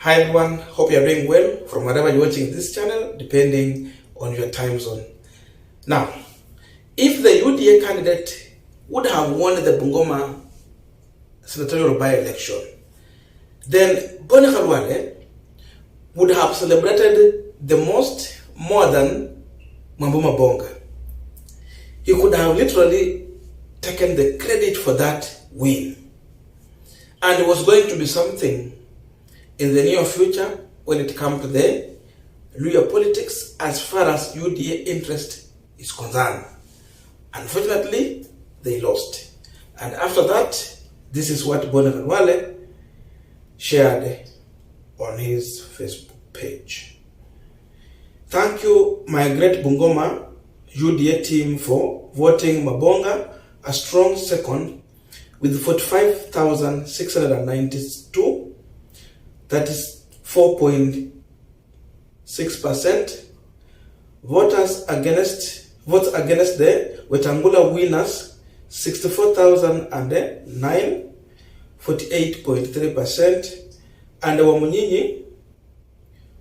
Hi everyone, hope you are doing well from wherever you're watching this channel, depending on your time zone. Now, if the UDA candidate would have won the Bungoma senatorial by-election, then Boni Khaluale would have celebrated the most more than Mwambuma Bonga. He could have literally taken the credit for that win. And it was going to be something in the near future when it comes to the Luya politics as far as UDA interest is concerned. Unfortunately, they lost. And after that, this is what Boni Khaluale shared on his Facebook page. Thank you, my great Bungoma UDA team, for voting Mabonga a strong second with 45,692, that is 4.6%. Votes against the Wetangula winners 64,009, 48.3%, and Wamunyinyi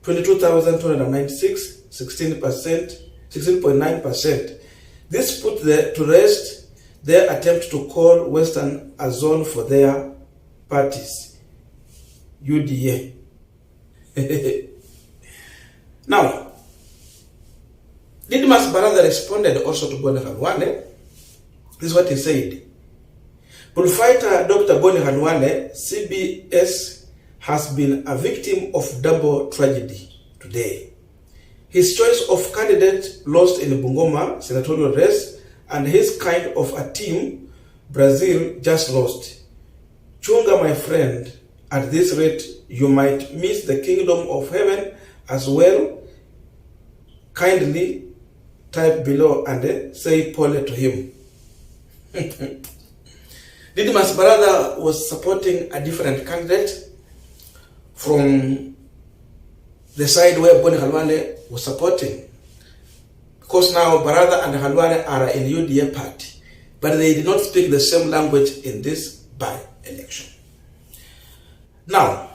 22,296, 16.9%. This put to rest their attempt to call Western a zone for their parties, UDA. Now, Didmas Barada responded also to Boni Khaluale. This is what he said. Bullfighter Dr. Boni Khaluale, CBS, has been a victim of double tragedy today. His choice of candidate lost in the Bungoma senatorial race, and his kind of a team, Brazil, just lost. Chunga, my friend, at this rate, you might miss the kingdom of heaven as well. Kindly type below and say Pole to him. Didmas Barada was supporting a different candidate from the side where Boni Khaluale was supporting. Because now Barada and Khaluale are in UDA party, but they did not speak the same language in this by-election. Now,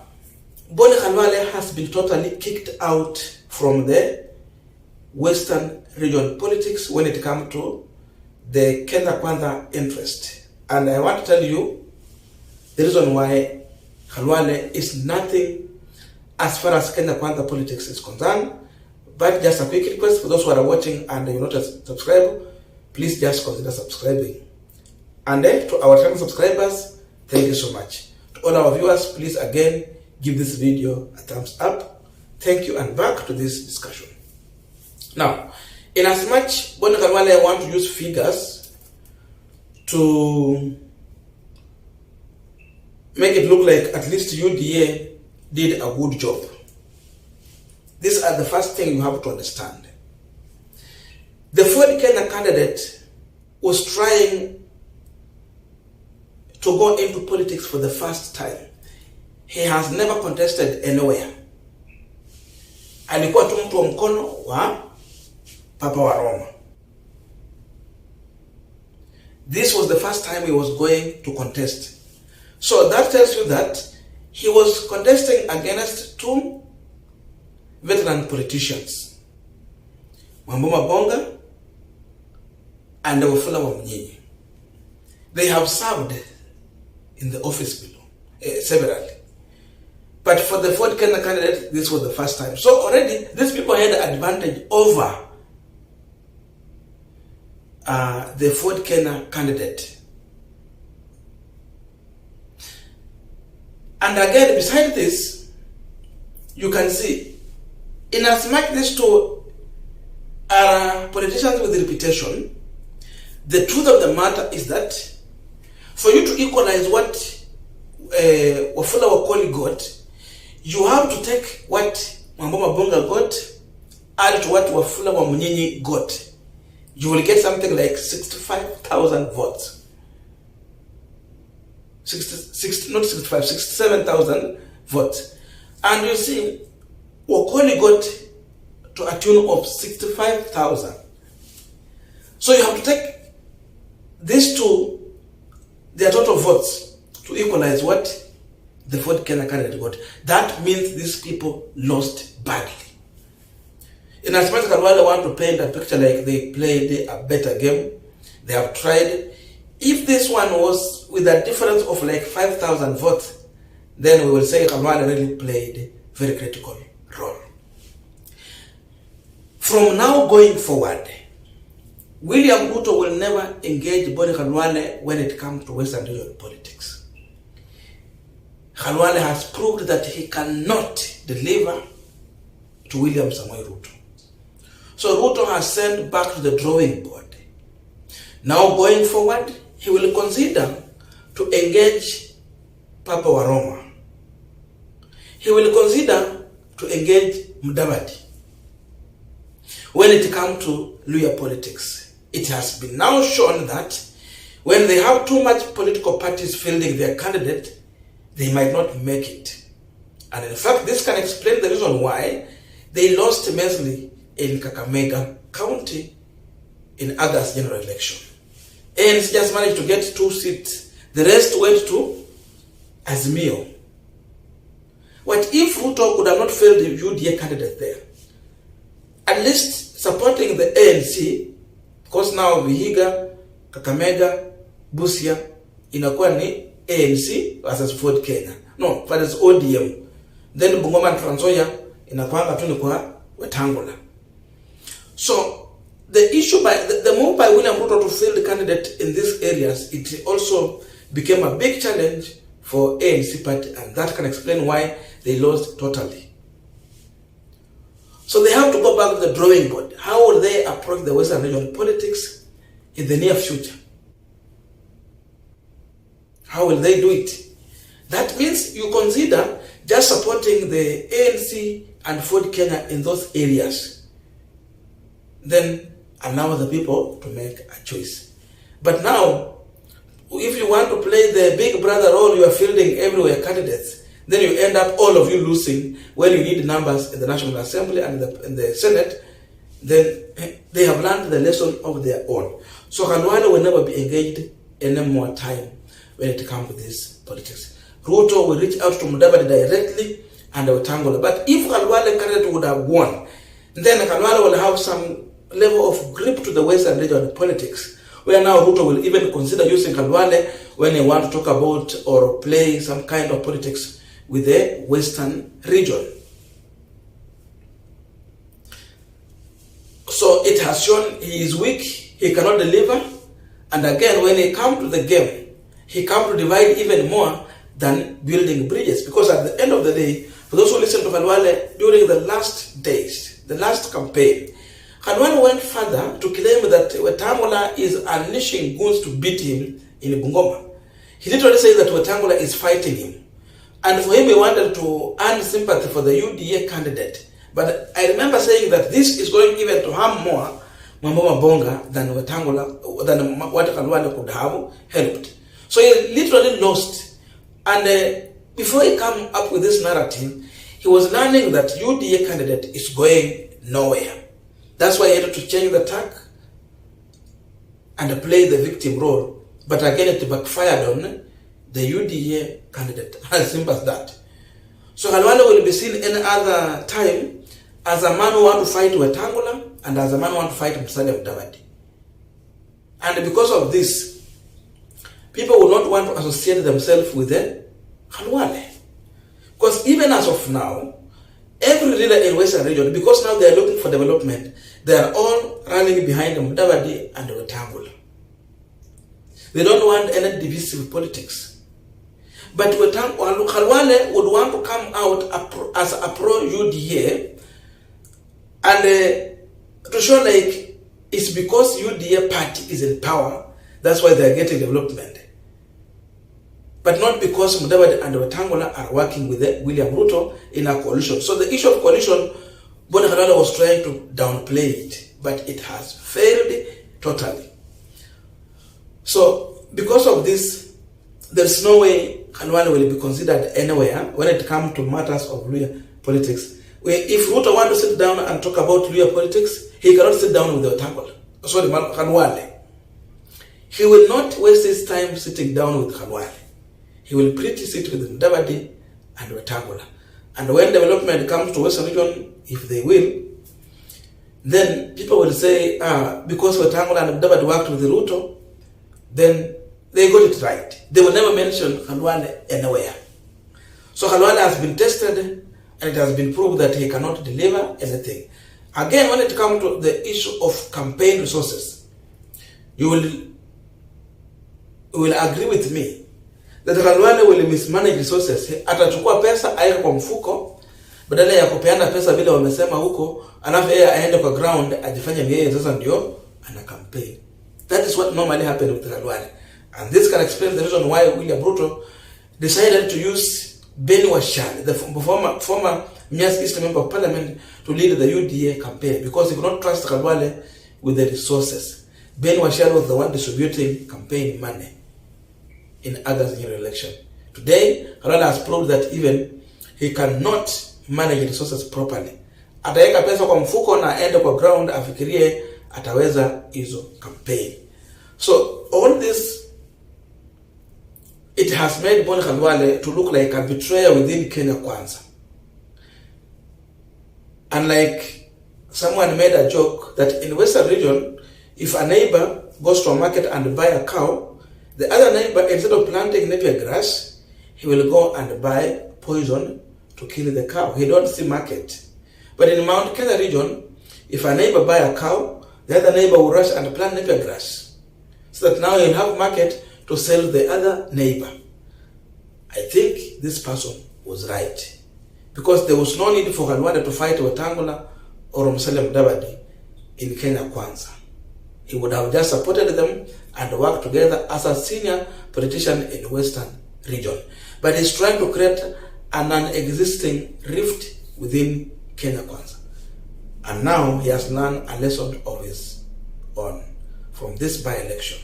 Boni Khaluale has been totally kicked out from the Western region politics when it comes to the Kenya Kwanza interest. And I want to tell you the reason why Khaluale is nothing as far as Kenya Kwanza politics is concerned. But just a quick request for those who are watching and you're not subscribed, please just consider subscribing. And to our channel subscribers, thank you so much. To all our viewers, please again give this video a thumbs up. Thank you, and back to this discussion. Now, in as much Boni Khaluale want to use figures to make it look like at least UDA did a good job. These are the first thing you have to understand. The Ford Kenya candidate was trying to go into politics for the first time. He has never contested anywhere. Alikuwa tu mtu wa mkono wa Papa wa Roma. This was the first time he was going to contest. So that tells you that he was contesting against two veteran politicians, Mwambuma Bonga and Wafula Wamunyinyi. They have served in the office below, severally. But for the Ford Kenya candidate, this was the first time. So already, these people had an advantage over the Ford Kenya candidate. And again, beside this, you can see, in as much these two are politicians with reputation, the truth of the matter is that for you to equalize what Wafula Wakoli got, you have to take what Mwambuma Bonga got, add to what Wafula Wamunyinyi got. You will get something like 65,000 votes. 67,000 votes. And you see, Wakoli got to a tune of 65,000. So you have to take these two, their total votes, to equalize what the Ford Kenya candidate got. That means these people lost badly. In as much as Khaluale want to paint a picture like they played a better game, they have tried. If this one was with a difference of like 5,000 votes, then we will say Khaluale really played a very critical role. From now going forward, William Ruto will never engage Boni Khaluale when it comes to Western region politics. Khaluale has proved that he cannot deliver to William Samoei Ruto. So Ruto has sent back to the drawing board. Now going forward, he will consider to engage Papa Waroma. He will consider to engage Mudavadi. When it comes to Luhya politics, it has been now shown that when they have too much political parties fielding their candidate, they might not make it. And in fact, this can explain the reason why they lost immensely in Kakamega County in August general election. ANC just managed to get 2 seats. The rest went to Azimio. What if Ruto could have not failed the UDA candidate there? At least supporting the ANC, because now Vihiga, Kakamega, Busia, inakuwa ni ANC versus Ford Kenya. No, but it's ODM. Then Bungoma and Trans Nzoia inakuanga tu ni kwa Wetangula. So the issue by the move by William Ruto to field the candidate in these areas, it also became a big challenge for ANC party, and that can explain why they lost totally. So they have to go back to the drawing board. How will they approach the Western region politics in the near future? How will they do it? That means you consider just supporting the ANC and Ford Kenya in those areas. Then allow the people to make a choice. But now, if you want to play the big brother role, you are fielding everywhere candidates, then you end up all of you losing when you need numbers in the National Assembly and in the Senate. Then they have learned the lesson of their own. So Khaluale will never be engaged any more time when it comes to this politics. Ruto will reach out to Mudavadi directly and Wetangula. But if Khaluale candidate would have won, then Khaluale will have some level of grip to the Western region politics, where now Ruto will even consider using Khaluale when he wants to talk about or play some kind of politics with the Western region. So it has shown he is weak, he cannot deliver, and again when he comes to the game, he comes to divide even more than building bridges, because at the end of the day, for those who listen to Khaluale during the last days, the last campaign, Khaluale went further to claim that Wetangula is unleashing goons to beat him in Bungoma. He literally says that Wetangula is fighting him. And for him, he wanted to earn sympathy for the UDA candidate. But I remember saying that this is going even to harm more Mamboma Bonga than Wetangula, than what Khaluale could have helped. So he literally lost. And before he came up with this narrative, he was learning that UDA candidate is going nowhere. That's why he had to change the tack and play the victim role. But again, it backfired on the UDA candidate, as simple as that. So Khaluale will be seen any other time as a man who wants to fight Wetangula and as a man who wants to fight Musalia Mudavadi. And because of this, people will not want to associate themselves with Khaluale. Because even as of now, every leader in Western region, because now they are looking for development, they are all running behind Mudavadi and Wetangula. They don't want any divisive politics. But Khaluale would want to come out as a pro-UDA and to show like it's because UDA party is in power, that's why they are getting development. But not because Mudavadi and Wetangula are working with William Ruto in a coalition. So the issue of coalition, Boni Khaluale was trying to downplay it, but it has failed totally. So because of this, there's no way Khaluale will be considered anywhere when it comes to matters of Luhya politics. If Ruto wants to sit down and talk about Luhya politics, he cannot sit down with Khaluale. He will not waste his time sitting down with Khaluale. He will pretty sit with Mudavadi and Wetangula. And when development comes to Western region, if they will, then people will say, because Wetangula and Mudavadi worked with Ruto, then they got it right. They will never mention Khaluale anywhere. So Khaluale has been tested, and it has been proved that he cannot deliver anything. Again, when it comes to the issue of campaign resources, you will agree with me that Khaluale will mismanage resources. Atachukua pesa aeke kwa mfuko badala ya kupeana pesa vile wamesema huko, alafu yeye aende kwa ground ajifanye yeye sasa ndio ana campaign. That is what normally happened with Khaluale. And this can explain the reason why William Ruto decided to use Ben Washali, the former Mias East member of parliament, to lead the UDA campaign, because he could not trust Khaluale with the resources. Ben Washali was the one distributing campaign money in August general election. Today, Khaluale has proved that even he cannot manage resources properly. Ataweka pesa kwa mfuko na aende kwa ground afikirie ataweza hizo campaign. So all this, it has made Boni Khaluale to look like a betrayer within Kenya Kwanza. And like someone made a joke that in Western region, if a neighbor goes to a market and buy a cow, the other neighbor, instead of planting napier grass, he will go and buy poison to kill the cow. He don't see market. But in Mount Kenya region, if a neighbor buy a cow, the other neighbor will rush and plant napier grass, so that now he'll have market to sell the other neighbor. I think this person was right, because there was no need for Khaluale to fight Wetangula or Musalia Mudavadi in Kenya Kwanza. He would have just supported them and worked together as a senior politician in Western region. But he's trying to create a non-existing rift within Kenya Kwanza. And now he has learned a lesson of his own from this by-election.